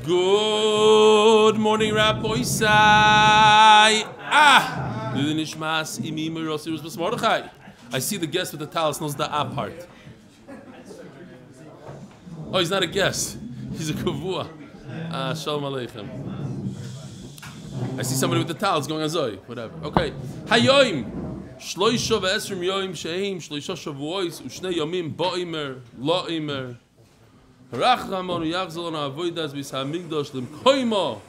Good morning, Rabbi Sai. The Nishmas I see the guest with the talis knows the A part. Oh, he's not a guest. He's a kavua. Shalom Aleichem. I see somebody with the talis going on Zoe. Whatever. Okay. Hayoim. Shloisha ve'esrim yoim she'im shloisha shavuos u'shnei yomim ba'imer la'imer. Rachramon u'yachzol on avodas b'samigdosh l'mkoimo.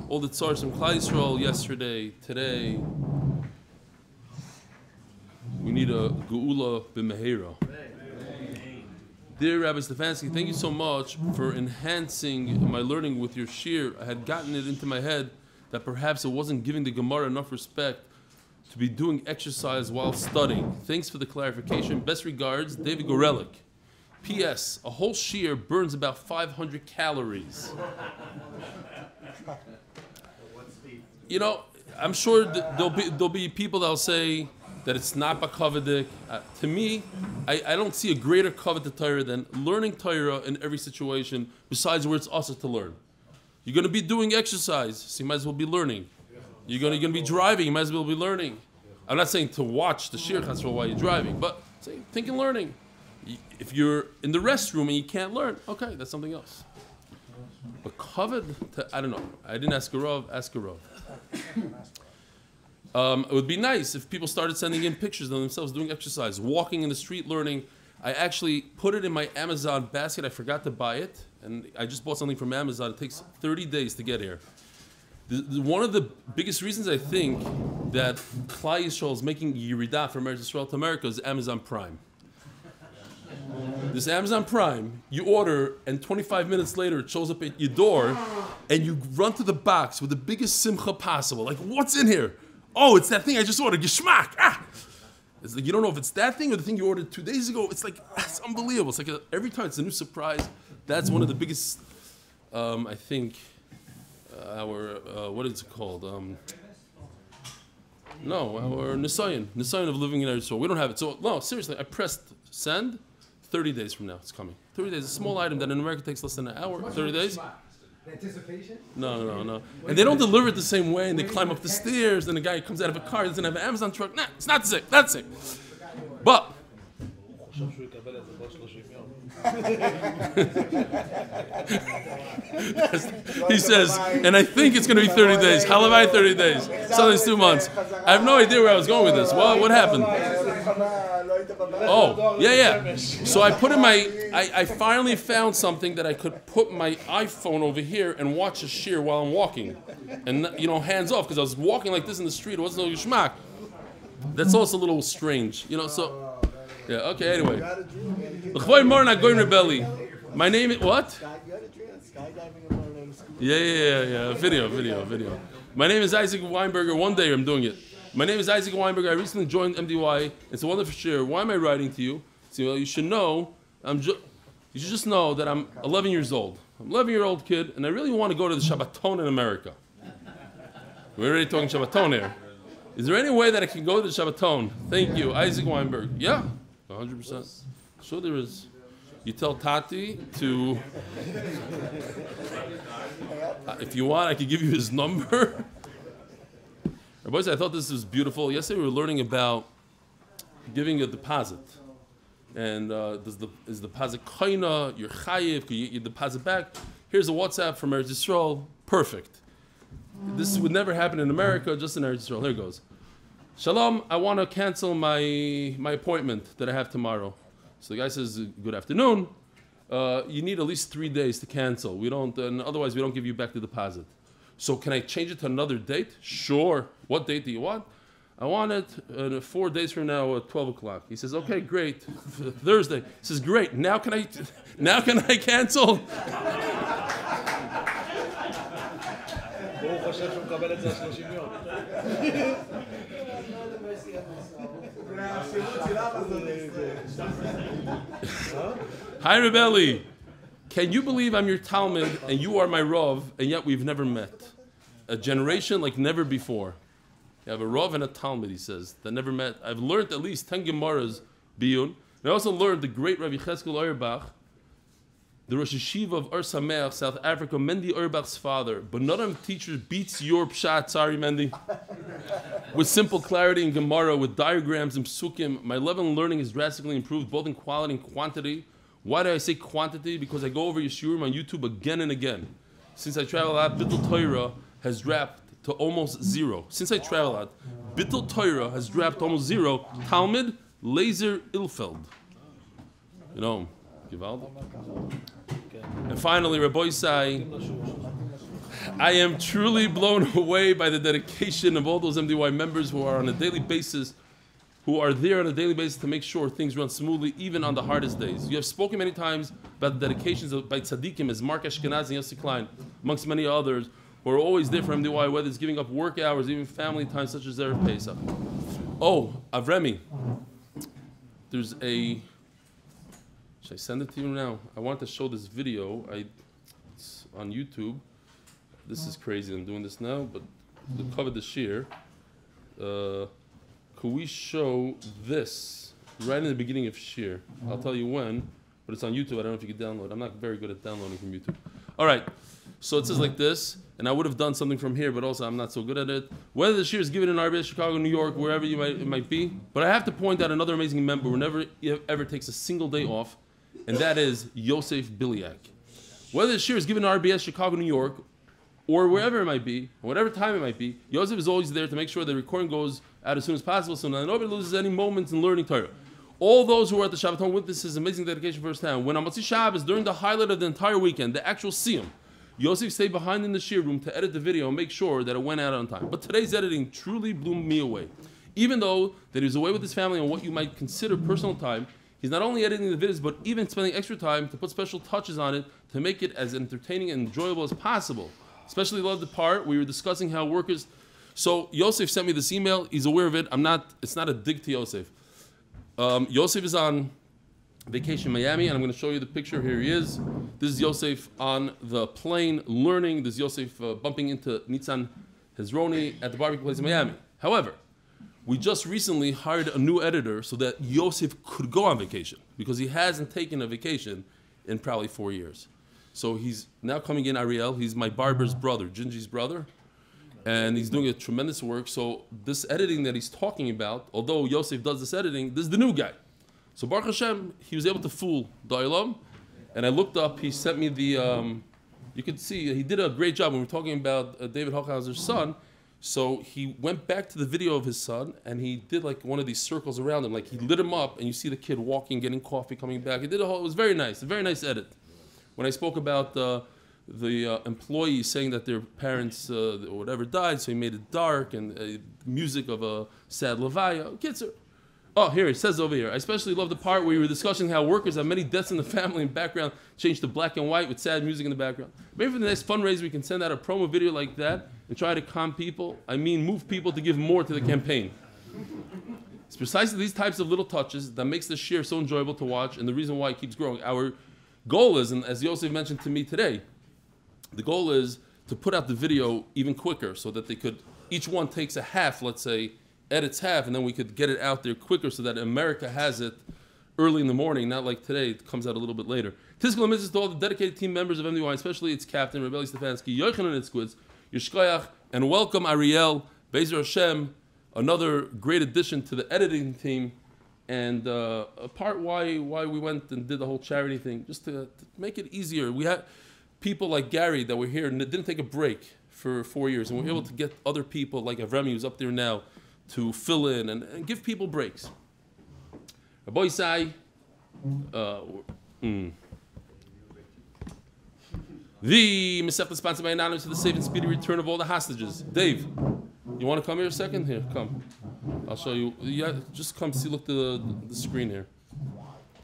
All the tzars from Klal Yisrael yesterday, today. We need a geula b'mehera. Dear Rabbi Stefansky, thank you so much for enhancing my learning with your shir. I had gotten it into my head that perhaps it wasn't giving the Gemara enough respect to be doing exercise while studying. Thanks for the clarification. Best regards, David Gorelik. P.S. A whole shir burns about 500 calories. You know, I'm sure there'll be people that'll say that it's not b'kavadik. To me, I don't see a greater kavod Torah than learning Torah in every situation, besides where it's also to learn. You're going to be doing exercise, so you might as well be learning. You're going to be driving, you might as well be learning. I'm not saying to watch the shir chasro while you're driving, but think and learning. If you're in the restroom and you can't learn, okay, that's something else. But kavod, I don't know. I didn't ask a Rav, ask a Rav. It would be nice if people started sending in pictures of themselves doing exercise, walking in the street, learning. I actually put it in my Amazon basket. I forgot to buy it, and I just bought something from Amazon. It takes 30 days to get here. One of the biggest reasons I think that Klal Yisrael is making Yerida from Eretz Yisrael to America is Amazon Prime. This Amazon Prime, you order, and 25 minutes later it shows up at your door, and you run to the box with the biggest simcha possible. Like, what's in here? Oh, it's that thing I just ordered. Geschmack. It's like you don't know if it's that thing or the thing you ordered 2 days ago. It's like, it's unbelievable. It's like every time it's a new surprise. That's one of the biggest, I think, what is it called? Our Nisayan of living in Eretz Yisrael. We don't have it. So, no, seriously, I pressed send. 30 days from now, it's coming. 30 days, a small item that in America takes less than an hour. 30 days? Anticipation? No. And they don't deliver it the same way, and they climb up the stairs, and the guy comes out of a car, doesn't have an Amazon truck. Nah, it's not the same. That's it. But he says, and I think it's going to be 30 days. Halavai 30 days. Something's 2 months. I have no idea where I was going with this. Well, what happened? Oh, yeah. So I put in I finally found something that I could put my iPhone over here and watch a shir while I'm walking. And, hands off, because I was walking like this in the street. It wasn't no geschmack. That's also a little strange, so... Yeah, okay, anyway. My name is... What? Yeah. Video. My name is Isaac Weinberger. One day I'm doing it. My name is Isaac Weinberger. I recently joined MDY. It's a wonderful share. Why am I writing to you? So you should know, you should just know that I'm 11 years old. I'm an 11-year-old kid, and I really want to go to the Shabbaton in America. We're already talking Shabbaton here. Is there any way that I can go to the Shabbaton? Thank you, Isaac Weinberg. Yeah, 100%. Sure there is. You tell Tati to... if you want, I could give you his number. Boys, I thought this was beautiful. Yesterday we were learning about giving a deposit. And is the deposit koina, you're chayiv, can you get your deposit back? Here's a WhatsApp from Eretz Yisrael. Perfect. This would never happen in America, just in Eretz Yisrael. Here it goes. Shalom, I want to cancel my appointment that I have tomorrow. So the guy says, good afternoon. You need at least 3 days to cancel. Otherwise we don't give you back the deposit. So can I change it to another date? Sure. What date do you want? I want it 4 days from now at 12 o'clock. He says, okay, great. Thursday. He says, great. Now can I cancel? Hi, Rebelli. Can you believe I'm your Talmud and you are my Rav, and yet we've never met? A generation like never before. You have a Rav and a Talmud, he says, that never met. I've learned at least 10 Gemaras biyun. I also learned the great Rabbi Cheskel Auerbach the Rosh Yeshiva of Ur Sameach, South Africa, Mendy Urbach's father. But none of the teachers beats your pshat, sorry Mendy. With simple clarity in Gemara, with diagrams and psukim, my level of learning has drastically improved, both in quality and quantity. Why do I say quantity? Because I go over Yeshurim on YouTube again and again. Since I travel out, Bittul Torah has dropped to almost zero. Since I travel out, Bittul Torah has dropped to almost zero. Talmud, Laser Ilfeld. You know, Givaldi. And finally, Rabbi Isai, I am truly blown away by the dedication of all those MDY members who are on a daily basis, who are there on a daily basis to make sure things run smoothly, even on the hardest days. You have spoken many times about the dedications by tzaddikim as Mark Ashkenazi and Yossi Klein, amongst many others, who are always there for MDY, whether it's giving up work hours, even family time, such as Erev Pesach. Oh, Avremi, there's a... Should I send it to you now? I want to show this video. It's on YouTube. This is crazy. I'm doing this now, but to cover the shear, could we show this right in the beginning of shear? I'll tell you when, but it's on YouTube. I don't know if you can download. I'm not very good at downloading from YouTube. All right. So it says like this, and I would have done something from here, but also I'm not so good at it. Whether the shear is given in RBS, Chicago, New York, wherever it might be, but I have to point out another amazing member who never ever takes a single day off, and that is Yosef Biliak. Whether the shear is given in RBS, Chicago, New York, or wherever it might be, or whatever time it might be, Yosef is always there to make sure the recording goes out as soon as possible so that nobody loses any moments in learning Torah. All those who are at the Shabbaton witness his amazing dedication firsthand. When on Motzi Shabbos, during the highlight of the entire weekend, the actual Siyum, Yosef stayed behind in the shear room to edit the video and make sure that it went out on time. But today's editing truly blew me away. Even though that he was away with his family on what you might consider personal time, he's not only editing the videos, but even spending extra time to put special touches on it to make it as entertaining and enjoyable as possible. Especially love the part where we were discussing how workers... So Yosef sent me this email. He's aware of it. It's not a dig to Yosef. Yosef is on vacation in Miami, and I'm going to show you the picture. Here he is. This is Yosef on the plane learning. This is Yosef bumping into Nitzan Hezroni at the barbecue place in Miami. However, we just recently hired a new editor so that Yosef could go on vacation because he hasn't taken a vacation in probably 4 years. So he's now coming in, Ariel. He's my barber's brother, Gingy's brother, and he's doing a tremendous work. So this editing that he's talking about, although Yosef does this editing, this is the new guy. So Baruch Hashem, he was able to fool the Olam, and I looked up, he sent me the, you could see, he did a great job when we were talking about David Hochhauser's son. So he went back to the video of his son, and he did like one of these circles around him, like he lit him up, and you see the kid walking, getting coffee, coming back. He did it was very nice, a very nice edit. When I spoke about the employees saying that their parents or whatever died, so he made it dark, and music of a sad levaya. Kids are... Oh, here, it says over here, I especially love the part where we were discussing how workers have many deaths in the family and background changed to black and white with sad music in the background. Maybe for the next fundraiser we can send out a promo video like that and try to calm people. I mean, move people to give more to the campaign. It's precisely these types of little touches that makes the shir so enjoyable to watch and the reason why it keeps growing. Our goal is, and as Yosef mentioned to me today, the goal is to put out the video even quicker so that they could, each one takes a half, let's say, edits half, and then we could get it out there quicker so that America has it early in the morning, not like today, it comes out a little bit later. Tiskal Mitzvahs to all the dedicated team members of MDY, especially its captain, Eli Stefansky, Yochanan Itzkowitz, Yishkoyach, and welcome Ariel, Bezer Hashem, another great addition to the editing team, and a part why we went and did the whole charity thing, just to make it easier. We had people like Gary that were here and didn't take a break for 4 years, and we're able to get other people like Avremi, who's up there now, to fill in and give people breaks. Rabbi Isai, the Masechta sponsored by Anonymous for the safe and speedy return of all the hostages. Dave, you want to come here a second? Here, come. I'll show you. Yeah, just come see. Look the screen here,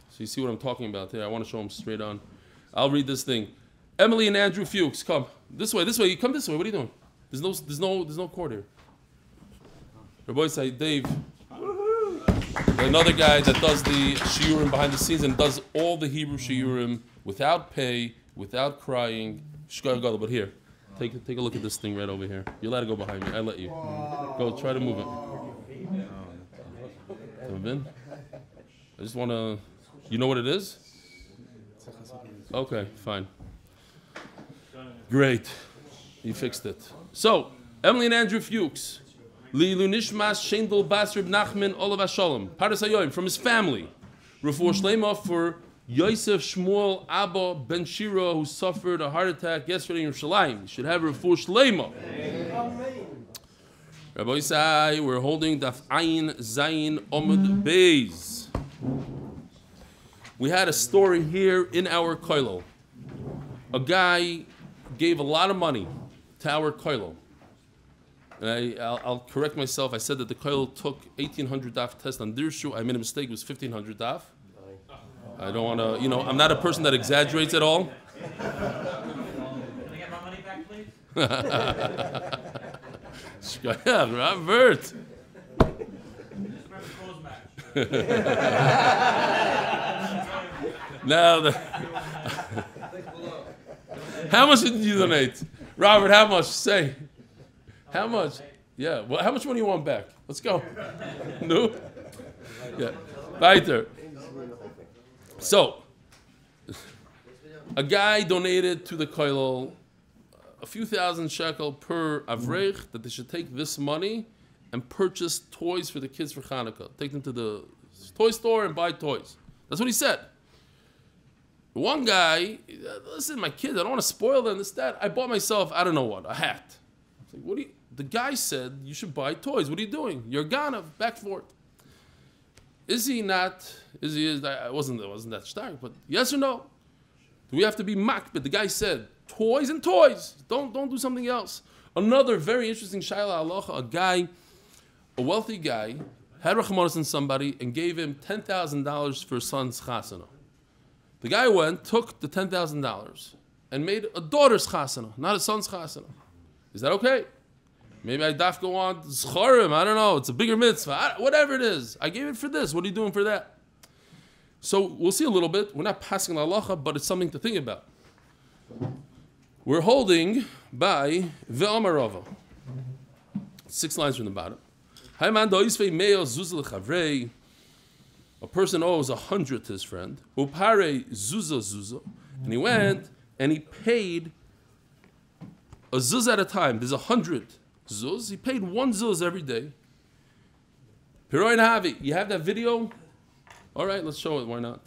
so you see what I'm talking about here. I want to show them straight on. I'll read this thing. Emily and Andrew Fuchs, come this way. This way. You come this way. What are you doing? There's no cord here. Rabbi say, Dave, another guy that does the shiurim behind the scenes and does all the Hebrew shiurim without pay, without crying. But here, take a look at this thing right over here. You're allowed to go behind me. I let you. Go, try to move it. I just want to, you know what it is? Okay, fine. Great. You fixed it. So, Emily and Andrew Fuchs. Lilu Nishmas, Shaindel, Basrib, Nachman, Olav Shalom. Paras Hayoim, from his family. Refua Shelma for Yosef, Shmuel, Abba, Ben Shira, who suffered a heart attack yesterday in Yerushalym. You should have Refua Shelma. Rabbi Isai, we're holding Daf Ayin Zayin Amud Beis. We had a story here in our koilel. A guy gave a lot of money to our koilel. And I'll correct myself. I said that the koilel took 1,800 daf test on Dirshu. I made a mistake. It was 1,500 daf. I don't want to, I'm not a person that exaggerates at all. Can I get my money back, please? Yeah, Robert. Now, how much did you donate? Robert, how much? Say. How much? Yeah. Well, how much money you want back? Let's go. No? Yeah. Weiter. So, a guy donated to the koilel a few thousand shekel per avrech that they should take this money and purchase toys for the kids for Hanukkah. Take them to the toy store and buy toys. That's what he said. One guy, listen, my kids, I don't want to spoil them, this, that. I bought myself, I don't know what, a hat. I was like, the guy said you should buy toys. What are you doing? You're gonna back for it. Is he not? I wasn't that stark, but yes or no? Do we have to be mocked? But the guy said, toys and toys. Don't do something else. Another very interesting shayla halacha, a wealthy guy, had rachmanos on somebody and gave him $10,000 for his son's chasana. The guy went, took the $10,000 and made a daughter's chasana, not a son's chasana. Is that okay? Maybe I daf go on zchorya, I don't know, it's a bigger mitzvah, whatever it is. I gave it for this, what are you doing for that? So we'll see a little bit. We're not passing halacha, but it's something to think about. We're holding by Ve'amarava. 6 lines from the bottom. A person owes 100 to his friend. Upare zuzah. And he went and he paid a zuz at a time. There's 100 zuz. He paid 1 zuz every day. Piroin Havi. You have that video? All right, let's show it. Why not?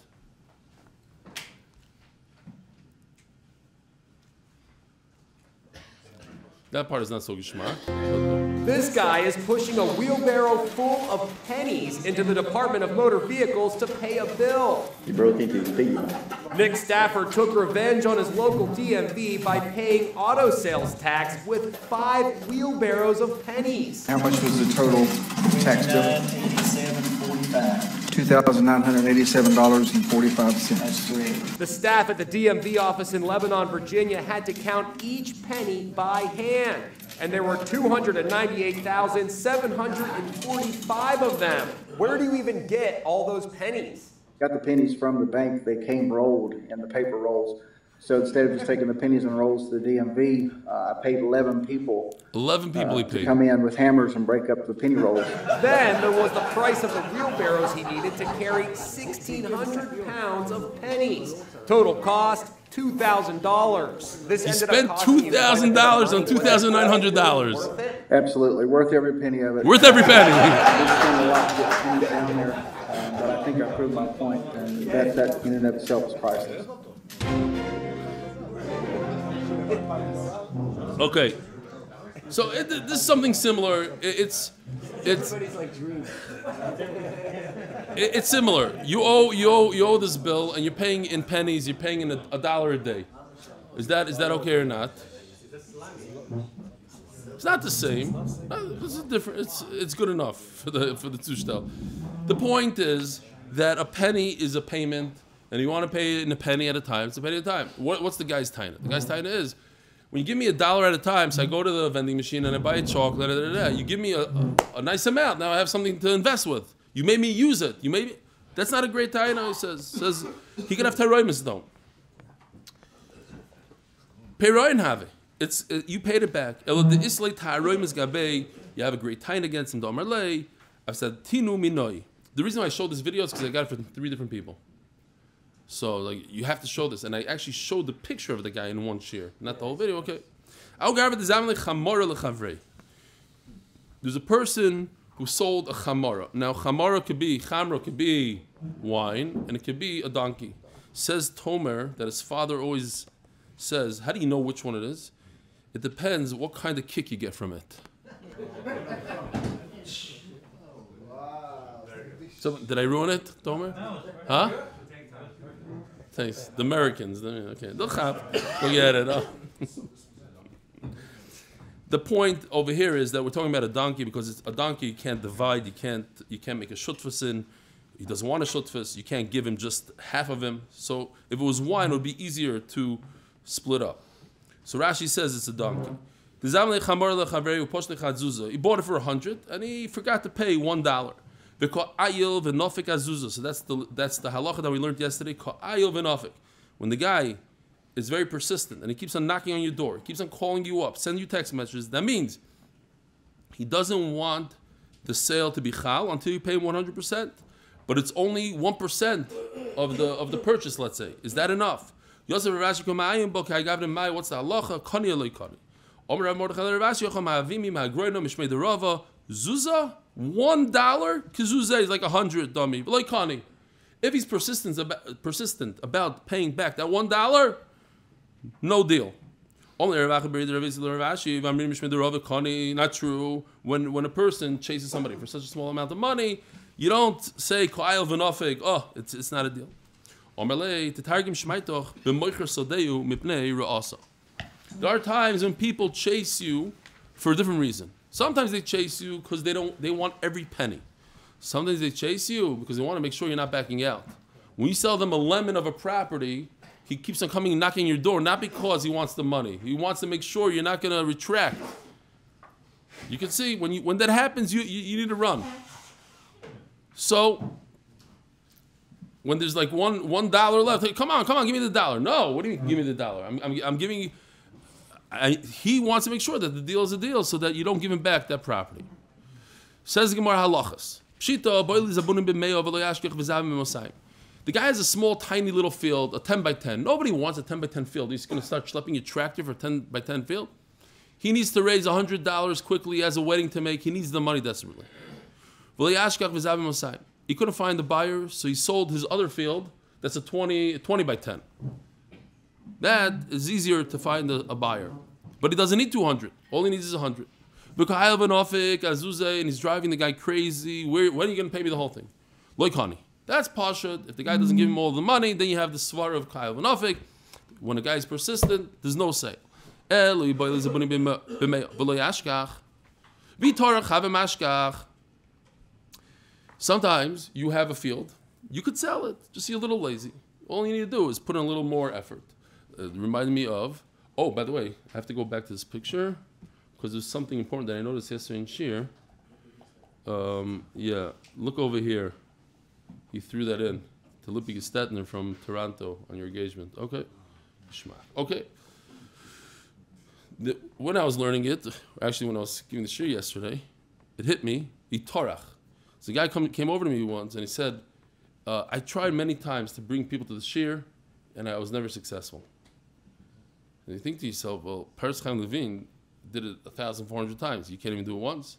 That part is not so geschmack. This guy is pushing a wheelbarrow full of pennies into the Department of Motor Vehicles to pay a bill. He broke into his feet. Nick Stafford took revenge on his local DMV by paying auto sales tax with 5 wheelbarrows of pennies. How much was the total tax bill? $2,987.45. $2,987.45. That's correct. The staff at the DMV office in Lebanon, Virginia had to count each penny by hand. And there were 298,745 of them. Where do you even get all those pennies? Got the pennies from the bank. They came rolled in the paper rolls. So instead of just taking the pennies and rolls to the DMV, I paid 11 people. 11 people he paid. To come in with hammers and break up the penny rolls. Then there was the price of the wheelbarrows he needed to carry 1,600 pounds of pennies. Total cost, $2,000. He spent $2,000 on $2,900. Absolutely. Worth every penny of it. Worth every penny. We spent a lot to get pennies down there, but I think I proved my point, and that in and of itself is priceless. Okay, so this is something similar. It's similar. You owe this bill, and you're paying in pennies. You're paying in $1 a day. Is that okay or not? It's not the same. It's different. It's good enough for the zushtel. The point is that a penny is a payment, and you want to pay it in a penny at a time. It's a penny at a time. What's the guy's taina? The guy's taina is, when you give me $1 at a time, so I go to the vending machine and I buy a chocolate, you give me a nice amount. Now I have something to invest with. You made me use it. That's not a great taina. He says he can have teroimus though. Peroin have it. You paid it back. You have a great taina against him. I've said tinu minoi. The reason why I showed this video is because I got it from 3 different people. So like you have to show this, and I actually showed the picture of the guy in one shear, not the whole video. Okay. There's a person who sold a chamara. Now chamra could be wine, and it could be a donkey. Says Tomer that his father always says, how do you know which one it is? It depends what kind of kick you get from it. So did I ruin it, Tomer? Huh? Thanks. The Americans. Okay. Forget it. Oh. The point over here is that we're talking about a donkey because it's a donkey you can't divide, you can't make a shutfus in. He doesn't want a shutfus. You can't give him just half of him. So if it was wine, it would be easier to split up. So Rashi says it's a donkey. He bought it for 100 and he forgot to pay $1. So that's the halacha that we learned yesterday. When the guy is very persistent and he keeps on knocking on your door, he keeps on calling you up, sending you text messages, that means he doesn't want the sale to be chal until you pay him 100%, but it's only 1% of the purchase, let's say. Is that enough? Yosef Rashi what's the halacha? Chanie or Chanie? Omer Rav Mordechai Rashi Yocham Ha'avimi Ma'agroino Mishmei Derava Zuzah $1 Kizuzah is like 100 dummy. But like Chanie, if he's persistent about paying back that $1, no deal. Not true. When a person chases somebody for such a small amount of money, you don't say oh, it's not a deal. There are times when people chase you for a different reason. Sometimes they chase you because they want every penny. Sometimes they chase you because they want to make sure you're not backing out. When you sell them a lemon of a property, he keeps on coming and knocking your door, not because he wants the money. He wants to make sure you're not going to retract. You can see when that happens, you need to run. So when there's like $1 left, hey, come on, give me the dollar. No, what do you mean, give me the dollar? I'm giving you. He wants to make sure that the deal is a deal so that you don't give him back that property. Says the Gemara halachas. The guy has a small, tiny little field, a 10 by 10. Nobody wants a 10 by 10 field. He's going to start schlepping your tractor for a 10 by 10 field. He needs to raise $100 quickly. He has a wedding to make. He needs the money desperately. He couldn't find the buyer, so he sold his other field. That's a 20 by 10. That is easier to find a buyer. But he doesn't need 200. All he needs is 100. And he's driving the guy crazy. When are you going to pay me the whole thing? Like honey. That's Pasha. If the guy doesn't give him all the money, then you have the svara of Kyle Vanofik. When a guy is persistent, there's no sale. Sometimes you have a field. You could sell it. Just you're a little lazy. All you need to do is put in a little more effort. It reminded me of, oh, by the way, I have to go back to this picture because there's something important that I noticed yesterday in Shir. Yeah, look over here. He threw that in to Lippy Gestetner from Toronto on your engagement. Okay. Okay. When I was learning it, actually when I was giving the Shir yesterday, it hit me. Torach. So the guy came over to me once and he said, I tried many times to bring people to the Shir and I was never successful. And you think to yourself, well, Peretz Chaim Levine did it 1,400 times. You can't even do it once.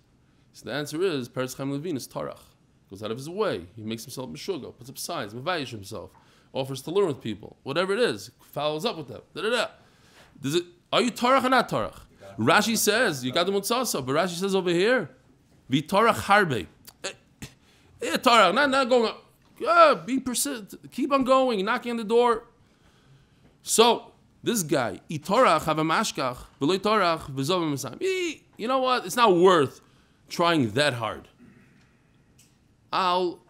So the answer is, Peretz Chaim Levine is Torach. Goes out of his way. He makes himself Meshuggah, puts up signs, Mevayish himself, offers to learn with people. Whatever it is, follows up with them. Are you Torach or not Torach? Rashi says, you got the Mutsasa, but Rashi says over here, Be Torach Harbe. Torach, not going on. Be persistent. Keep on going, knocking on the door. So, this guy, Torach have a mashkach, v'lo Torach v'zov v'masayim. You know what? It's not worth trying that hard. I'll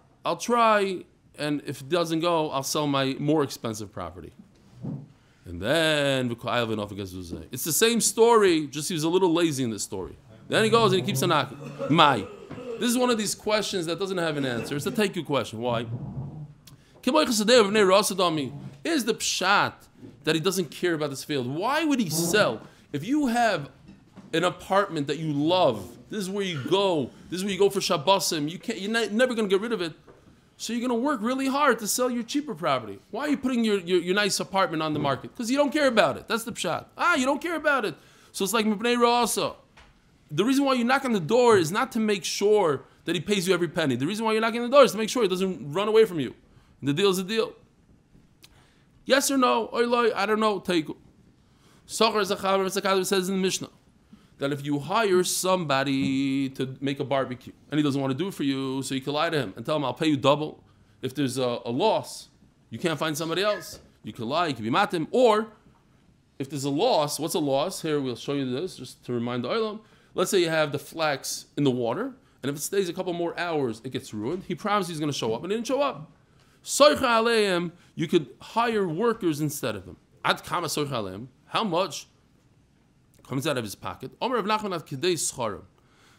try, and if it doesn't go, I'll sell my more expensive property. And then it's the same story, just he was a little lazy in this story. Then he goes and he keeps on knocking. This is one of these questions that doesn't have an answer. It's a take you question. Why? Is the pshat that he doesn't care about this field? Why would he sell? If you have an apartment that you love, this is where you go. This is where you go for Shabbosim. You're never going to get rid of it. So you're going to work really hard to sell your cheaper property. Why are you putting your nice apartment on the market? Because you don't care about it. That's the pshat. You don't care about it. So it's like Mipnei Ra also. The reason why you knock on the door is not to make sure that he pays you every penny. The reason why you're knocking on the door is to make sure he doesn't run away from you. The deal is a deal. Yes or no? Eli, I don't know. Take. Zechariah says in the Mishnah that if you hire somebody to make a barbecue and he doesn't want to do it for you, so you can lie to him and tell him, I'll pay you double. If there's a loss, you can't find somebody else. You can lie, you can be matim. Or if there's a loss, what's a loss? Here, we'll show you this just to remind the Olam. Let's say you have the flax in the water, and if it stays a couple more hours, it gets ruined. He promised he's going to show up, and he didn't show up. Soicha aleim, you could hire workers instead of him. Ad kama soicha aleim. How much comes out of his pocket? Omer of Nachman ad kidei zchara.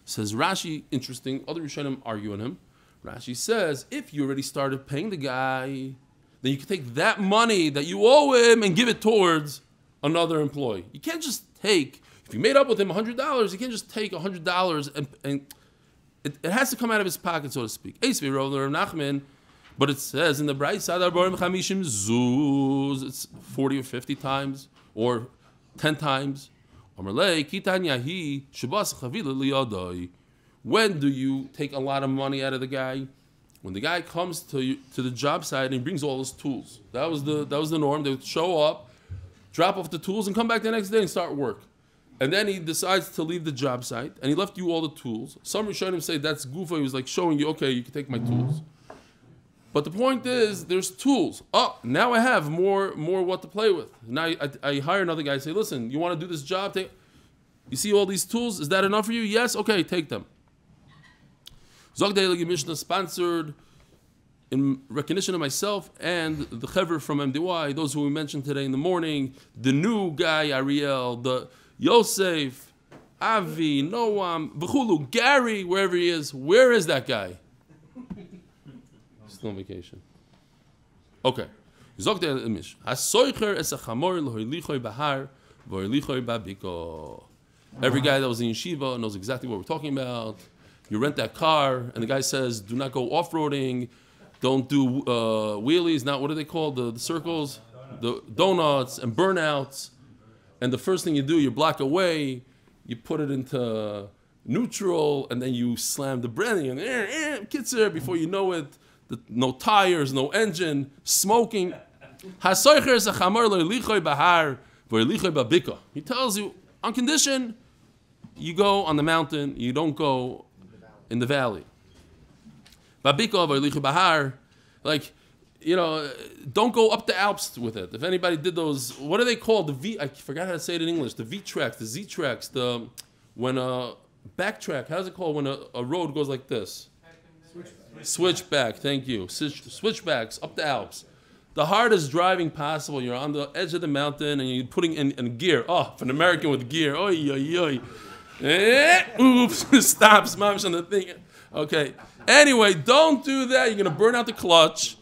Says Rashi, interesting, other Rishonim argue on him. Rashi says, if you already started paying the guy, then you can take that money that you owe him and give it towards another employee. You can't just take, if you made up with him $100, you can't just take $100 and it has to come out of his pocket, so to speak. Nachman, but it says in the Brais, it's 40 or 50 times, or 10 times. When do you take a lot of money out of the guy? When the guy comes to the job site and he brings all his tools. That was the norm. They would show up, drop off the tools, and come back the next day and start work. And then he decides to leave the job site, and he left you all the tools. Some Rishonim say that's gufa. He was like showing you, okay, you can take my tools. But the point is, there's tools. Oh, now I have more what to play with. Now I hire another guy. Say, listen, you want to do this job? You see all these tools? Is that enough for you? Yes. Okay, take them. Zogdei Mishnah sponsored in recognition of myself and the Chaver from MDY, those who we mentioned today in the morning, the new guy Ariel, the Yosef, Avi, Noam, Bechulu, Gary, wherever he is. Where is that guy? Still on vacation. Okay. Zogdei Mish. Hasoicher es a chamor lohoilichoi bahar voilichoi babiko. Every guy that was in yeshiva knows exactly what we're talking about. You rent that car, and the guy says, do not go off-roading, don't do wheelies, not what are they called, the circles, the donuts and burnouts. And the first thing you do, you block away, you put it into neutral, and then you slam the branding, and kitzer, before you know it, no tires, no engine, smoking. He tells you, on condition, you go on the mountain, you don't go in the valley. Like, don't go up the Alps with it. If anybody did those, what are they called? I forgot how to say it in English. The V tracks, the Z tracks, when a backtrack, how's it called when a road goes like this? Switchback, thank you. Switchbacks up the Alps. The hardest driving possible. You're on the edge of the mountain and you're putting in gear. Oh, for an American with gear. Oy, oy, oy. Oops, stops, mom's on the thing. Okay. Anyway, don't do that. You're going to burn out the clutch.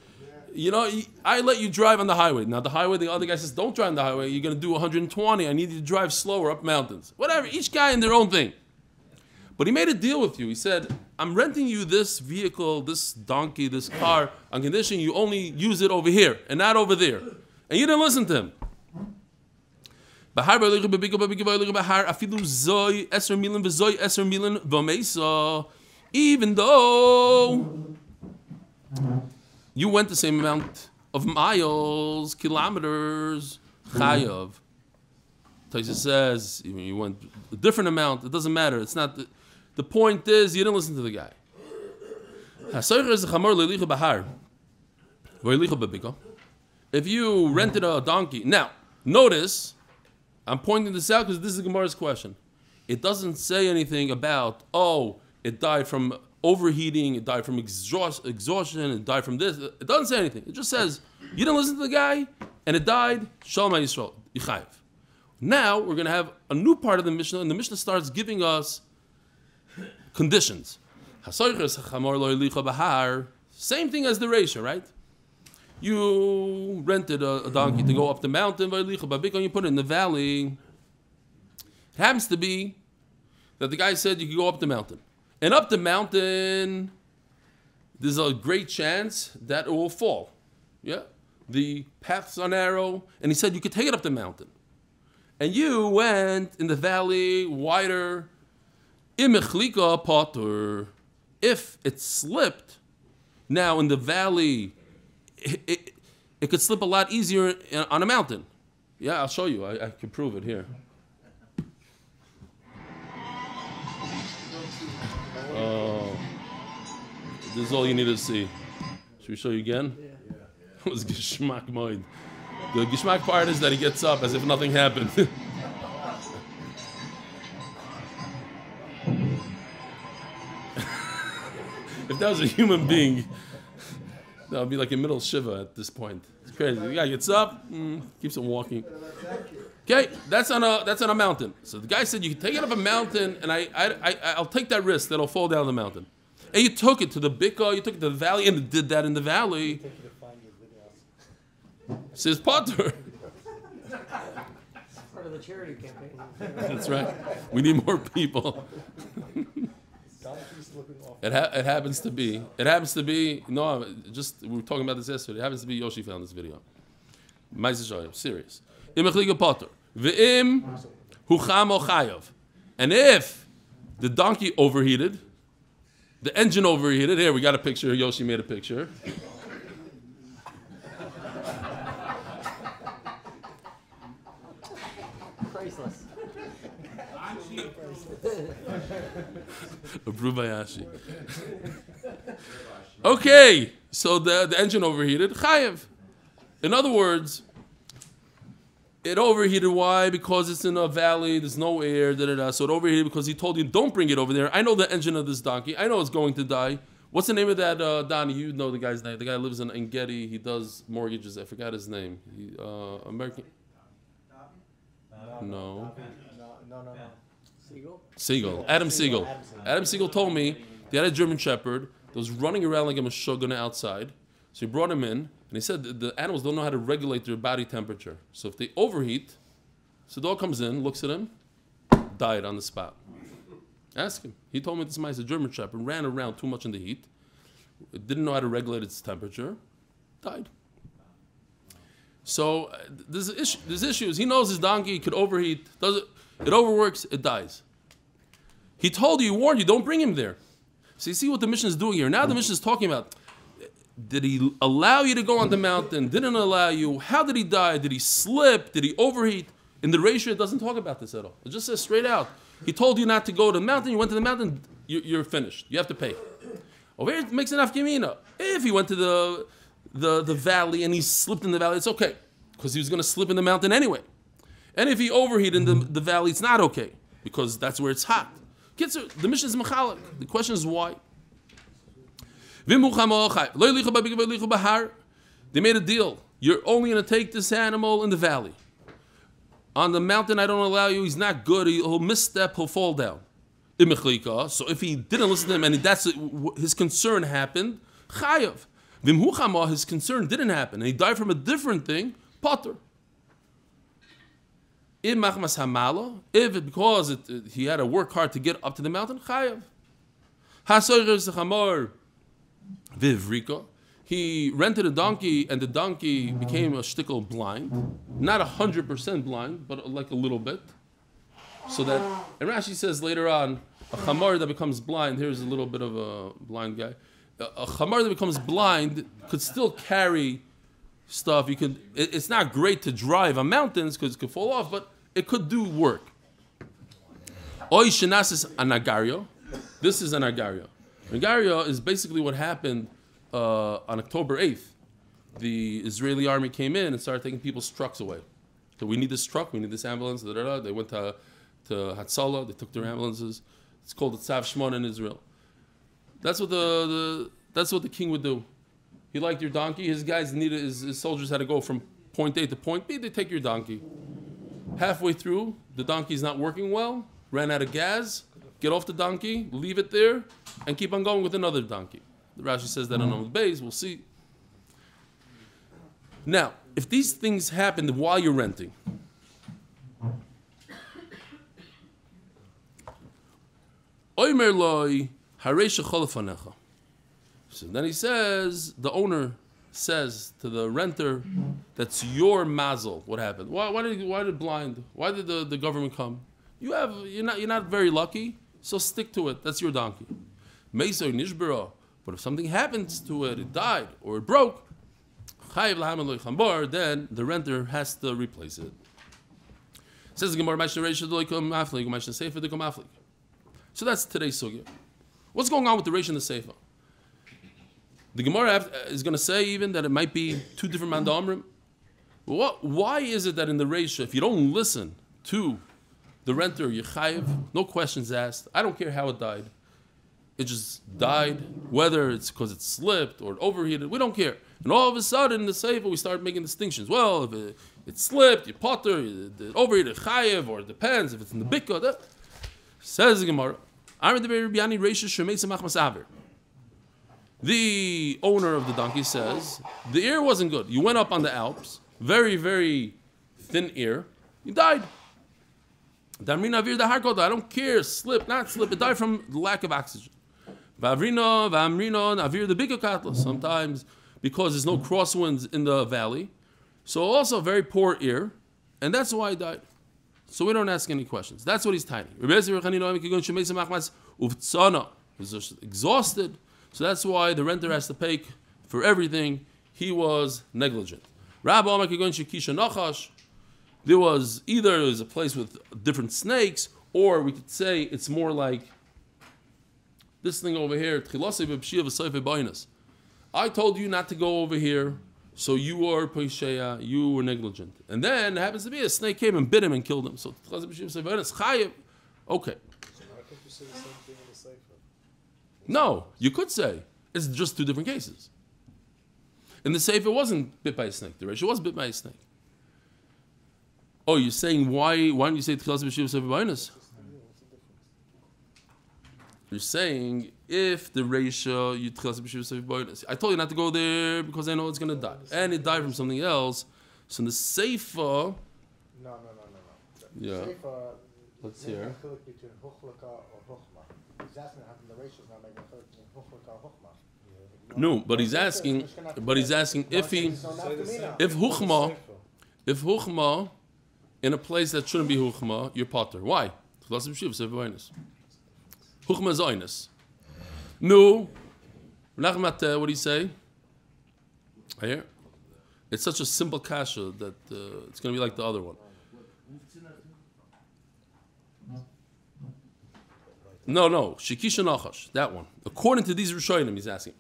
I let you drive on the highway. Now, the highway, the other guy says, don't drive on the highway. You're going to do 120. I need you to drive slower up mountains. Whatever. Each guy in their own thing. But he made a deal with you. He said, I'm renting you this vehicle, this donkey, this car, on condition you only use it over here and not over there. And you didn't listen to him. Even though you went the same amount of miles, kilometers, chayav. Taisa says, even you went a different amount, it doesn't matter. It's not the point is you didn't listen to the guy. If you rented a donkey, now notice, I'm pointing this out because this is Gemara's question. It doesn't say anything about, it died from overheating, it died from exhaustion, it died from this. It doesn't say anything. It just says, you didn't listen to the guy, and it died, Shalom Yisrael, Yichayev. Now, we're going to have a new part of the Mishnah, and the Mishnah starts giving us conditions. Same thing as the Reisha, right? You rented a donkey to go up the mountain, and you put it in the valley. It happens to be that the guy said you could go up the mountain. And up the mountain, there's a great chance that it will fall. Yeah? The paths are narrow, and he said you could take it up the mountain. And you went in the valley wider. Imechlika potter. If it slipped, now in the valley, it could slip a lot easier on a mountain. Yeah, I'll show you. I can prove it here. Oh, this is all you need to see. Should we show you again? Yeah. It was Geschmack Moid. The Geschmack part is that he gets up as if nothing happened. If that was a human being, that would be like a middle Shiva at this point. It's crazy. The guy gets up, keeps on walking. Okay, that's on a mountain. So the guy said you can take it up a mountain, and I'll take that risk that it'll fall down the mountain. And you took it to the Bika, you took it to the valley, and did that in the valley. Says Potter. Part of the charity campaign. That's right. We need more people. It happens to be. No, just we were talking about this yesterday. It happens to be Yoshi found this video. Serious. And if the donkey overheated, the engine overheated. Here we got a picture. Yoshi made a picture. Priceless. Approved by Ashi. Okay, so the engine overheated. Chayev. In other words, it overheated. Why? Because it's in a valley. There's no air. So it overheated because he told you don't bring it over there. I know the engine of this donkey. I know it's going to die. What's the name of that Donnie? You know the guy's name. The guy lives in Getty. He does mortgages. I forgot his name. American. No. Siegel. Adam Siegel. Adam Siegel told me they had a German Shepherd that was running around like a mashugana outside. So he brought him in, and he said the animals don't know how to regulate their body temperature. So if they overheat, so the dog comes in, looks at him, died on the spot. Ask him. He told me this is a German Shepherd, ran around too much in the heat, didn't know how to regulate its temperature, died. So there's issues. He knows his donkey could overheat. It overworks, it dies. He told you, he warned you, don't bring him there. So you see what the mission is doing here. Now the mission is talking about, did he allow you to go on the mountain? Didn't allow you? How did he die? Did he slip? Did he overheat? In the ratio, it doesn't talk about this at all. It just says straight out. He told you not to go to the mountain. You went to the mountain, you're finished. You have to pay. Over here, it makes an afgemina. If he went to the valley and he slipped in the valley, it's okay. Because he was going to slip in the mountain anyway. And if he overheated in the valley, it's not okay. Because that's where it's hot. The mission is mechalek. The question is why. They made a deal. You're only going to take this animal in the valley. On the mountain, I don't allow you. He's not good. He'll misstep. He'll fall down. So if he didn't listen to him and his concern happened, chayav. His concern didn't happen. And he died from a different thing, potter. If because he had to work hard to get up to the mountain, chayav. He rented a donkey, and the donkey became a shtickle blind. Not 100% blind, but like a little bit. So that, and Rashi says later on, a chamar that becomes blind, here's a little bit of a blind guy. A chamar that becomes blind could still carry stuff. It's not great to drive on mountains because it could fall off, but it could do work. Oy shenasis anagario. This is anagario. Anagario is basically what happened on October 8th. The Israeli army came in and started taking people's trucks away. So we need this truck, we need this ambulance. They went to Hatzalah, they took their ambulances. It's called the Tzav Shmona in Israel. That's what the king would do. He liked your donkey. His guys needed, his soldiers had to go from point A to point B. They take your donkey. Halfway through, the donkey's not working well, ran out of gas, get off the donkey, leave it there, and keep on going with another donkey. The Rashi says that on Amud Beis, we'll see. Now, if these things happened while you're renting, So then he says, the owner says to the renter, that's your mazel. What happened? Why did blind? Why did the government come? You're not very lucky, so stick to it. That's your donkey. Meisoi nishbara. But if something happens to it, it died or it broke, then the renter has to replace it. Says the Gemara, so that's today's sugya. What's going on with the Reish and the Seifa? The Gemara is going to say even that it might be two different mandamrim. Why is it that in the Reish, if you don't listen to the renter, you're chayiv, no questions asked, I don't care how it died. It just died, whether it's because it slipped or it overheated, we don't care. And all of a sudden in the Seifa, we start making distinctions. Well, if it slipped, you potter, it overheated, chayiv, or it depends, if it's in the bikka. Says the Gemara, the owner of the donkey says, the ear wasn't good. You went up on the Alps, very, very thin ear, you died. I don't care, slip, not slip, it died from lack of oxygen. Sometimes because there's no crosswinds in the valley. So also very poor ear, and that's why he died. So we don't ask any questions. That's what he's tiny. He's just exhausted. So that's why the renter has to pay for everything. He was negligent. There was a place with different snakes, or we could say it's more like this thing over here. I told you not to go over here, so you were poisheya, you were negligent. And then it happens to be a snake came and bit him and killed him. So okay. No, you could say it's just two different cases. In the Sefer, it wasn't bit by a snake. The Reish was bit by a snake. Oh, you're saying why don't you say Tchilas b'Shiva Sefer B'Oinus? You're saying if the Reisha you Tchilas b'Shiva Sefer B'Oinus. I told you not to go there because I know it's going to die, and it died from something else. So in the Sefer, No. Yeah. Sefer, Let's hear. between Huchlaka or Huchma. He's asking how the Reisha is not making a between Huchlaka or Huchma. No, but he's asking if Huchma in a place that shouldn't be Huchma, you're potter. Why? Huchma is oinus. No, Nachman, what do you say? I hear. It's such a simple kasha that it's going to be like the other one. No, Shikisha Nachash, that one. According to these Rishonim, he's asking.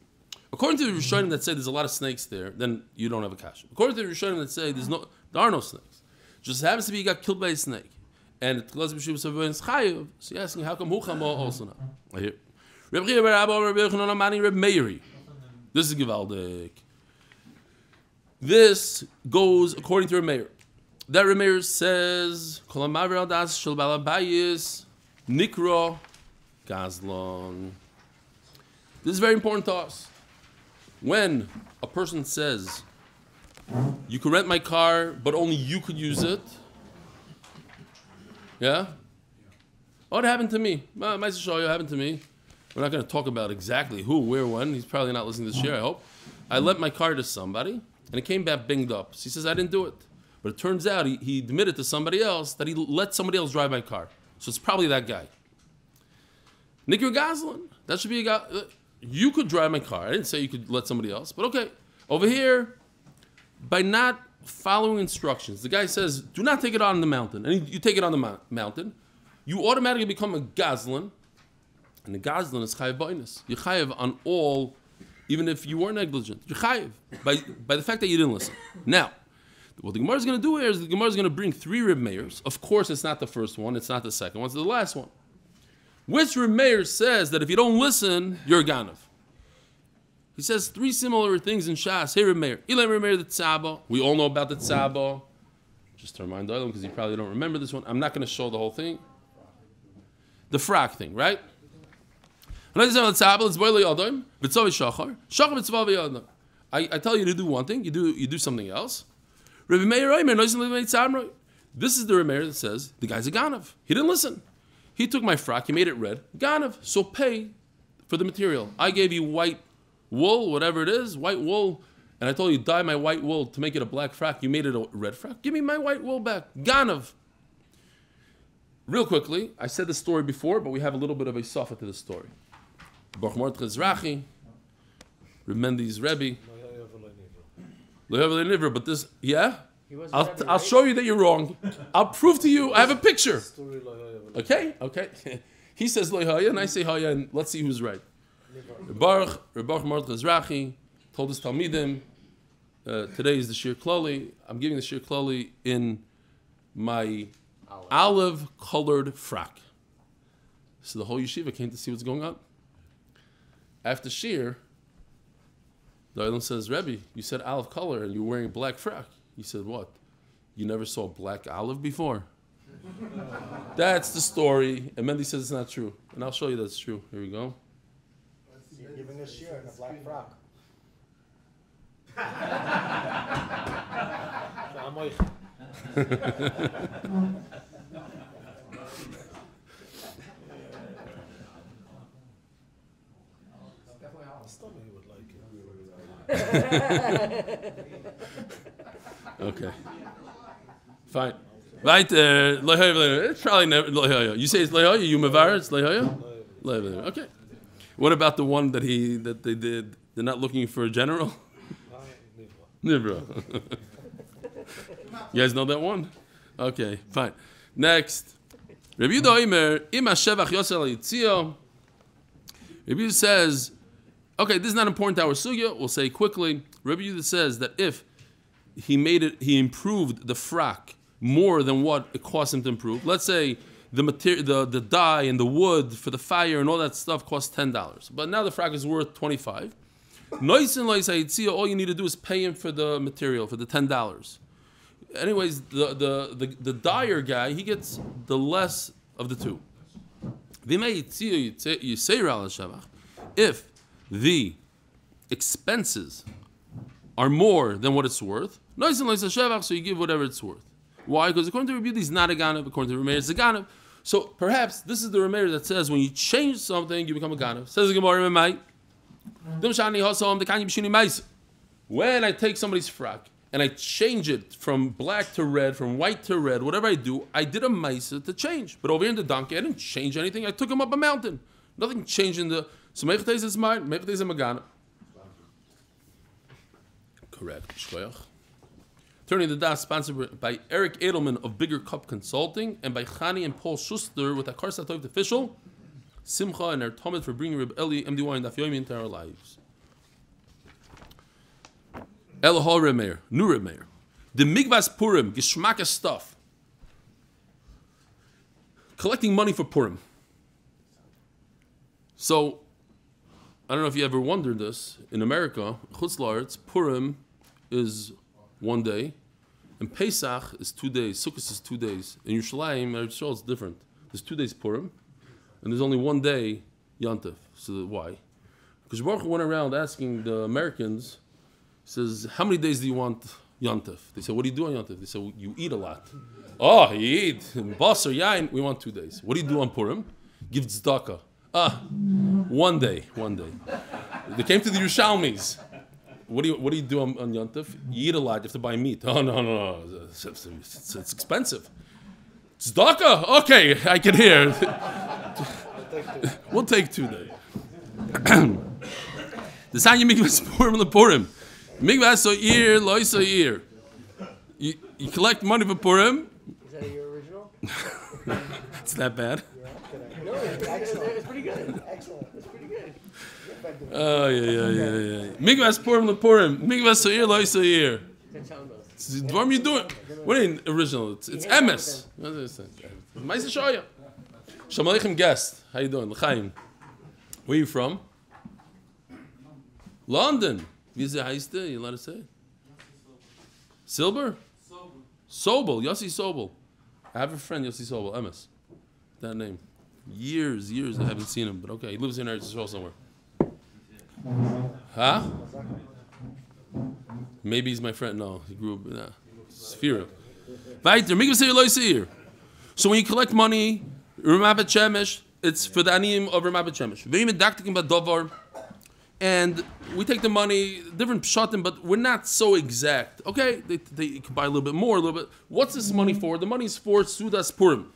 According to the Rishonim that say there's a lot of snakes there, then you don't have a kasha. According to the Rishonim that say there are no snakes. Just happens to be he got killed by a snake. And it's so you're asking, how come Huchama also not? I hear. This is Givaldik. This goes according to Remeir. That Remeir says, Nikro Gazlon. This is very important to us. When a person says, you can rent my car, but only you could use it. Yeah? What happened to me? What happened to me? We're not going to talk about exactly who, where, when. He's probably not listening to this year, I hope. I lent my car to somebody, and it came back binged up. So he says, I didn't do it. But it turns out he admitted to somebody else that he let somebody else drive my car. So it's probably that guy. Nikir Gazlan. That should be a guy. You could drive my car. I didn't say you could let somebody else, but okay. Over here, by not following instructions, the guy says, do not take it on the mountain. And you take it on the mountain, you automatically become a Gazlan. And the Gazlan is chayiv b'oinus. You're chayiv on all, even if you were negligent. You're chayiv by the fact that you didn't listen. Now, what the Gemara is going to do here is the Gemara is going to bring 3 Reb Meirs. Of course, it's not the first one. It's not the second one. It's the last one. Which Reb Meir says that if you don't listen, you're a Ganav. He says 3 similar things in Shas. Hey, Reb Meir. Eli Reb Meir the Tzaba. We all know about the Tzaba. Just to remind Adelman, because you probably don't remember this one. I'm not going to show the whole thing. The frak thing, right? I tell you to do one thing, you do something else. This is the Reb Meir that says the guy's a Ganav. He didn't listen. He took my frak, he made it red. Ganav, so pay for the material. I gave you white wool, whatever it is, white wool, and I told you, dye my white wool to make it a black frock. You made it a red frock. Give me my white wool back. Ganav. Real quickly, I said the story before, but we have a little bit of a sofa to the story. Baruch Mordechai Zrachi, Remendi's Rebbe. But this, yeah? I'll show you that you're wrong. I'll prove to you. I have a picture. Okay? He says Loihaya, and I say Haya, and let's see who's right. Baruch Mordechai Zrachi told his Talmidim, today is the Shir Klali. I'm giving the Shir Klali in my olive-colored frock. So the whole yeshiva came to see what's going on. After Shir, the Adelman says, Rebbe, you said olive color and you're wearing a black frock. He said, what? You never saw black olive before? That's the story. And Mendy says it's not true. And I'll show you that's true. Here we go. You're giving a shear in a black frock. Okay. Fine. Right, it's probably never. You say it's Lehoya, you Mavar, it's Lehoya? Okay. What about the one that they did? They're not looking for a general? Nivra. You guys know that one? Okay, fine. Next. Rabbi Yehuda Omer, Ima Shevach Yosel Yitzio. Rabbi Yehuda says, okay, this is not important to our sugya. We'll say quickly. Rabbi Yehuda says that if he improved the frock more than what it cost him to improve. Let's say the material, the dye and the wood for the fire and all that stuff cost $10, but now the frock is worth $25. All you need to do is pay him for the material, for the $10. Anyways, the dyer guy, he gets the less of the two. If the expenses are more than what it's worth, so you give whatever it's worth. Why? Because according to Rabbi Yehuda, he's not a ganav. According to Rameir, it's a ganav. So perhaps this is the Rameir that says when you change something, you become a ganav. Says the Gemara, when I take somebody's frock and I change it from black to red, from white to red, whatever I do, I did a maisa to change. But over here in the donkey, I didn't change anything. I took him up a mountain. Nothing changed in the. So Meichtez is mine. Meichtez is a ganav. Correct. Turning the Daf, sponsored by Eric Adelman of Bigger Cup Consulting and by Chanie and Paul Schuster with Hakaras Hatov to Fishel, Simcha and Ner Tamid for bringing Reb Eli, MDY and DafYomi into our lives. Elahol Remeir, new Remeir. The Migvas Purim, Geschmacka stuff. Collecting money for Purim. So, I don't know if you ever wondered this. In America, Chutz La'aretz, Purim is 1 day, and Pesach is 2 days. Sukkot is 2 days. In Yerushalym, it's different. There's 2 days Purim, and there's only 1 day Yontif. So why? Because Baruch went around asking the Americans, says, how many days do you want Yontif? They said, what do you do on Yontif? They said, well, you eat a lot. Oh, you eat bas or yain. We want 2 days. What do you do on Purim? Give tzedakah. 1 day. 1 day. They came to the Yerushalmis. What do you do on Yontif? You eat a lot. You have to buy meat. Oh no! It's expensive. Tzedakah? Okay, I can hear. We'll take 2 days. The sign you mikvahs Purim lePurim. Mikvahs so year, loy so year. You collect money for Purim. Is that your original? It's that bad. No, it's pretty good. Excellent. It's pretty good. Oh yeah. Mikvahs Purim lePurim. Mikvahs so year, loy so year. What are you doing? What do you mean original? It's MS. Ma'aseh Shoya. Shalom Aleichem guest. How you doing? L'chaim. Where are you from? London. Wie heißt der? You allowed to say it? Silber? Sobel. Yossi Sobel. I have a friend, Yossi Sobel. MS. That name. Years I haven't seen him, but okay. He lives in Eretz Yisrael somewhere. Huh? Maybe he's my friend. No, he grew up in Sphira. So when you collect money, it's for the aniyim of Ramabet Shemesh. and we take the money, different pshatim, but we're not so exact. Okay, they can buy a little bit more, a little bit. What's this money for? The money's for Sudas Purim.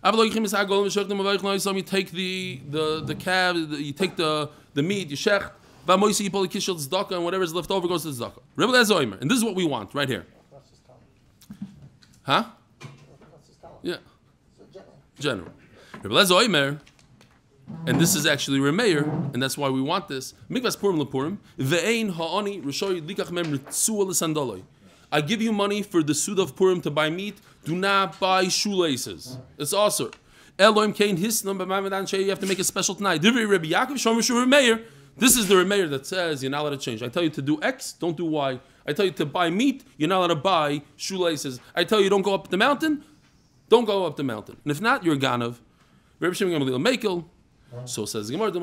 You take the calf, you take the meat, you shech, and whatever is left over goes to the tzedakah. And this is what we want right here. Huh? Yeah. General. And this is actually Remeir, and that's why we want this. I give you money for the Suda of Purim to buy meat. Do not buy shoelaces. It's also. You have to make a special tonight. This is the Remeir that says you're not allowed to change. I tell you to do X, don't do Y. I tell you to buy meat, you're not allowed to buy shoelaces. I tell you don't go up the mountain, don't go up the mountain. And if not, you're a ganav. So says the Gemara, the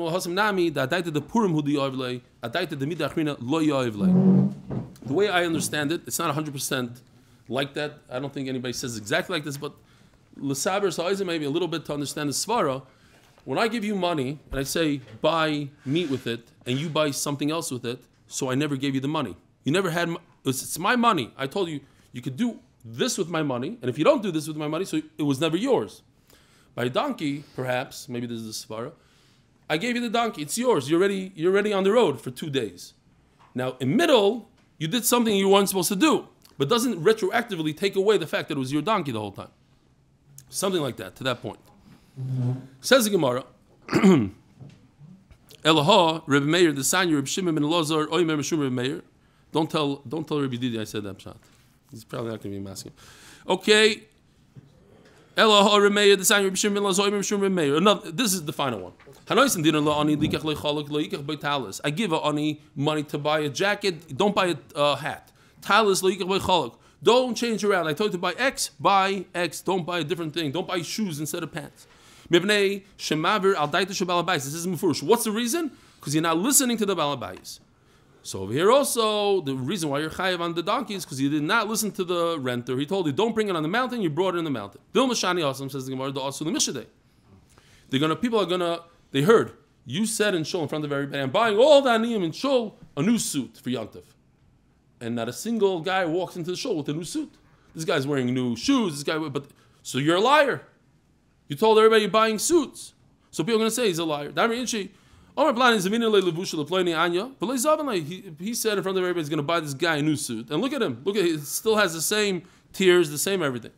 way I understand it, it's not 100% like that. I don't think anybody says exactly like this, but l'saber sa'izim maybe a little bit to understand the svara. When I give you money and I say buy meat with it, and you buy something else with it, so I never gave you the money. You never had. It's my money. I told you you could do this with my money, and if you don't do this with my money, so it was never yours. By a donkey, perhaps, maybe this is the svara. I gave you the donkey, it's yours. You're already on the road for 2 days. Now, in middle, you did something you weren't supposed to do, but doesn't retroactively take away the fact that it was your donkey the whole time. Something like that, to that point. Says the Gemara, Elaha, Rebbe Meir, the Sanya, Rebbe Shimon ben Elazar, Oymer Meshum Rebbe Meir. Don't tell Rebbe Didi I said that pshat. He's probably not going to be asking. Okay. Elaha, Rebbe Meir, the Sanya, Rebbe Shimon ben Elazar, Oymer Meshum Rebbe Meir. This is the final one. I give a ani money to buy a jacket. Don't buy a hat. Don't change around. I told you to buy X. Buy X. Don't buy a different thing. Don't buy shoes instead of pants. This is mufurish. What's the reason? Because you're not listening to the balabais. So over here also, the reason why you're chayav on the donkey is because you did not listen to the renter. He told you, don't bring it on the mountain. You brought it in the mountain. Says the Gemara, people are gonna. They heard you said in shul in front of everybody, I'm buying all the aniyim in shul a new suit for Yontif. And not a single guy walks into the shul with a new suit. This guy's wearing new shoes. So you're a liar. You told everybody you're buying suits. So people are going to say he's a liar. He said in front of everybody he's going to buy this guy a new suit. And look at him. He still has the same tears, the same everything.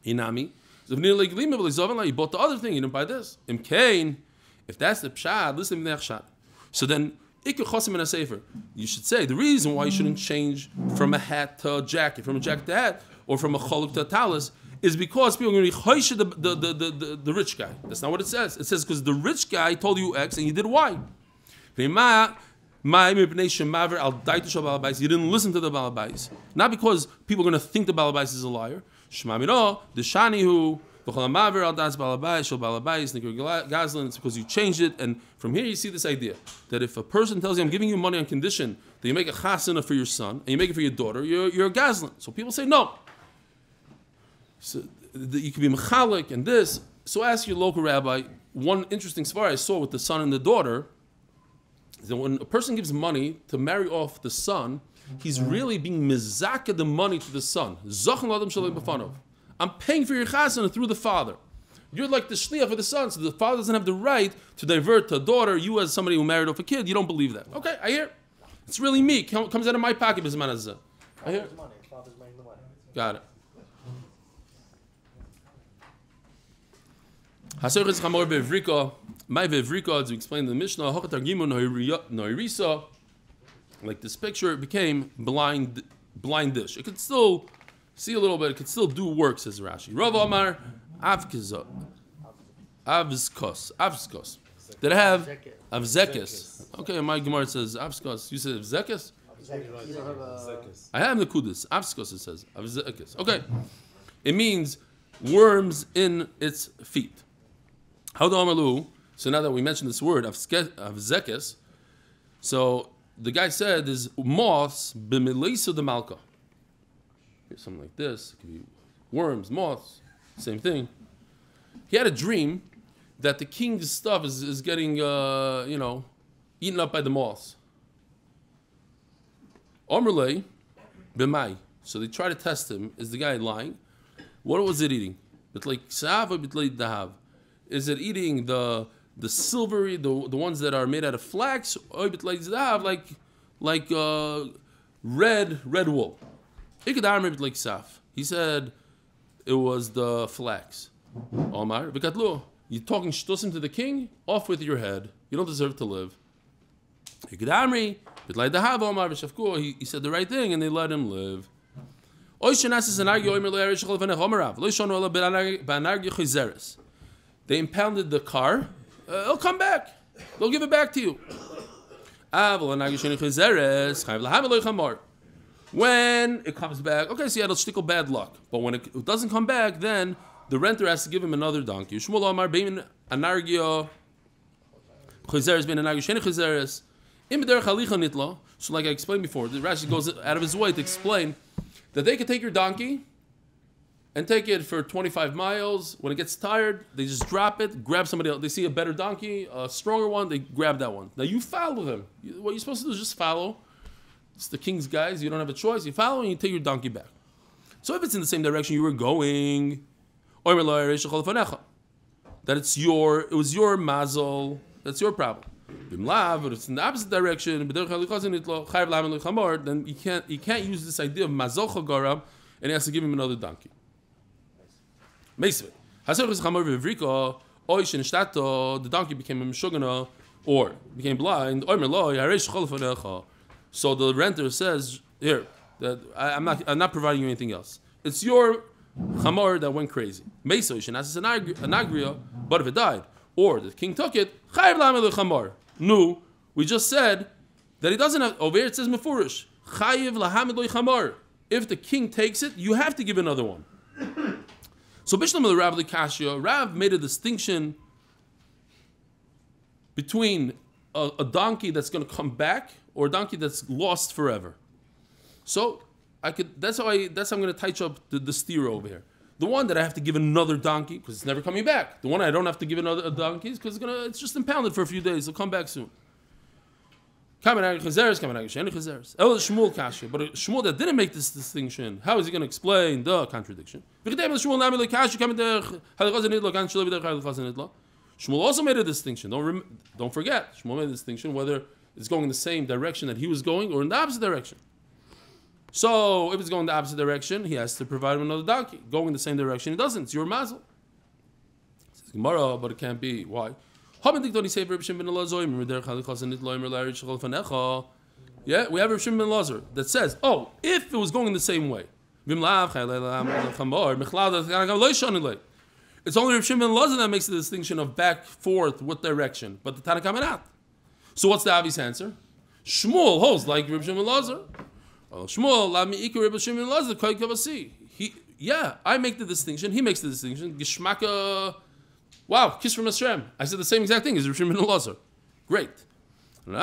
Inami. You bought the other thing, you didn't buy this. If that's the pshad, listen to the pshad. So then, you should say the reason why you shouldn't change from a hat to a jacket, from a jacket to a hat, or from a choluk to a talis, is because people are going to be choishe the rich guy. That's not what it says. It says because the rich guy told you X and you did Y. You didn't listen to the balabais. Not because people are going to think the balabais is a liar. The shani who it's because you changed it, and from here you see this idea that if a person tells you I'm giving you money on condition that you make a chasana for your son and you make it for your daughter, you're a gazlan. So people say no. So you can be mechalik and this. So ask your local rabbi. One interesting svara I saw with the son and the daughter is that when a person gives money to marry off the son, he's really being mizaka the money to the son. I'm paying for your chasana through the father. You're like the shliach for the son, so the father doesn't have the right to divert to a daughter. You as somebody who married off a kid, you don't believe that. Okay, I hear. It's really me. Comes out of my pocket. I hear. Father's making the money. Got it. My vevrika, to explain the Mishnah, like this picture, it became blindish. It could still see a little bit. It could still do work, says Rashi. Rav Amar Avskos. Did I have Avzekis? Okay, my Gemara says Avskos. You said Avzekis? I have the Kudus. Avskos it says. Avzekis. Okay. It means worms in its feet. How do Amalu? So now that we mentioned this word, Avzekis, so the guy said is moths b'mileisa de malka. Something like this. It could be worms, moths, same thing. He had a dream that the king's stuff is getting, eaten up by the moths. Omrlei b'mai. So they try to test him. Is the guy lying? What was it eating? Is it eating the silvery, the ones that are made out of flax, or like red wool? He said it was the flax. Omar, you're talking shtusim to the king? Off with your head. You don't deserve to live. He said the right thing, and they let him live. They impounded the car. It'll come back. They'll give it back to you. When it comes back, okay, so you had a shtickle bad luck. But when it doesn't come back, then the renter has to give him another donkey. So like I explained before, the Rashi goes out of his way to explain that they could take your donkey and take it for 25 miles. When it gets tired, they just drop it, grab somebody else. They see a better donkey, a stronger one, they grab that one. Now you follow them. What you're supposed to do is just follow. It's the king's guys. You don't have a choice. You follow and you take your donkey back. So if it's in the same direction you were going, that it was your mazel, that's your problem. But it's in the opposite direction, then you can't use this idea of mazel chagaram, and he has to give him another donkey. The donkey became a meshugana or became blind. So the renter says, here, that I'm not providing you anything else. It's your chamor that went crazy. But if it died, or the king took it, no, we just said that he doesn't have, over here it says mefurish, if the king takes it, you have to give another one. So Bishlam the Rav Likashia, Rav made a distinction between a donkey that's going to come back or a donkey that's lost forever. So that's how I'm going to touch up the steer over here. The one that I have to give another donkey because it's never coming back. The one I don't have to give another donkey because it's just impounded for a few days. It'll come back soon. But Shmuel that didn't make this distinction, how is he going to explain the contradiction? Shmuel also made a distinction. Don't forget, Shmuel made a distinction whether it's going in the same direction that he was going or in the opposite direction. So if it's going in the opposite direction, he has to provide him another donkey. Going in the same direction, he doesn't. It's your mazel. Says Gemara, but it can't be. Why? Yeah, we have Rav Shimon ben Lazar that says, if it was going in the same way. It's only Rav Shimon ben Lazar that makes the distinction of back, forth, what direction, but the Tanakh not. So what's the obvious answer? Shmuel holds like Rav Shimon ben Lazar. Shmuel, Rav Shimon ben Lazar, I make the distinction, he makes the distinction. Gishmaka. Wow, kiss from Hashem. I said the same exact thing as Rav Shimon ben Lazar. Great. The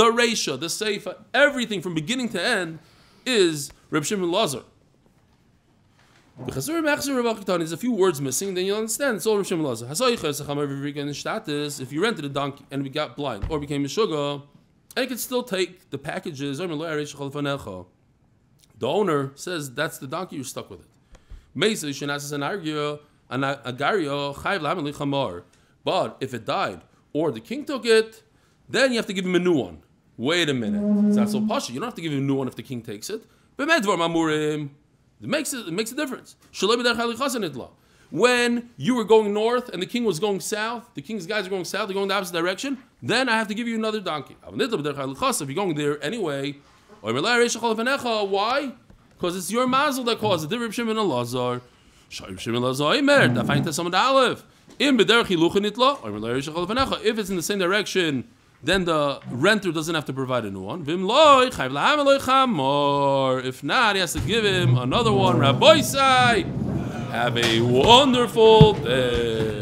Reisha, the Seifa, everything from beginning to end is Rav Shimon ben Lazar. There's a few words missing, then you'll understand. It's all Rav Shimon ben Lazar. If you rented a donkey and we got blind or became a sugar, and you could still take the packages. The owner says that's the donkey, you're stuck with it. But if it died or the king took it, then you have to give him a new one. Wait a minute. It's not so pasha. You don't have to give him a new one if the king takes it. It makes a difference. When you were going north and the king was going south, the king's guys are going south, they're going the opposite direction, then I have to give you another donkey. If you're going there anyway, why? Because it's your mazel that caused it. Reb Shimon and Lazar. Reb Shimon and Lazar. Amud Aleph. If it's in the same direction, then the renter doesn't have to provide a new one. If not, he has to give him another one. Rabbi Sai, have a wonderful day.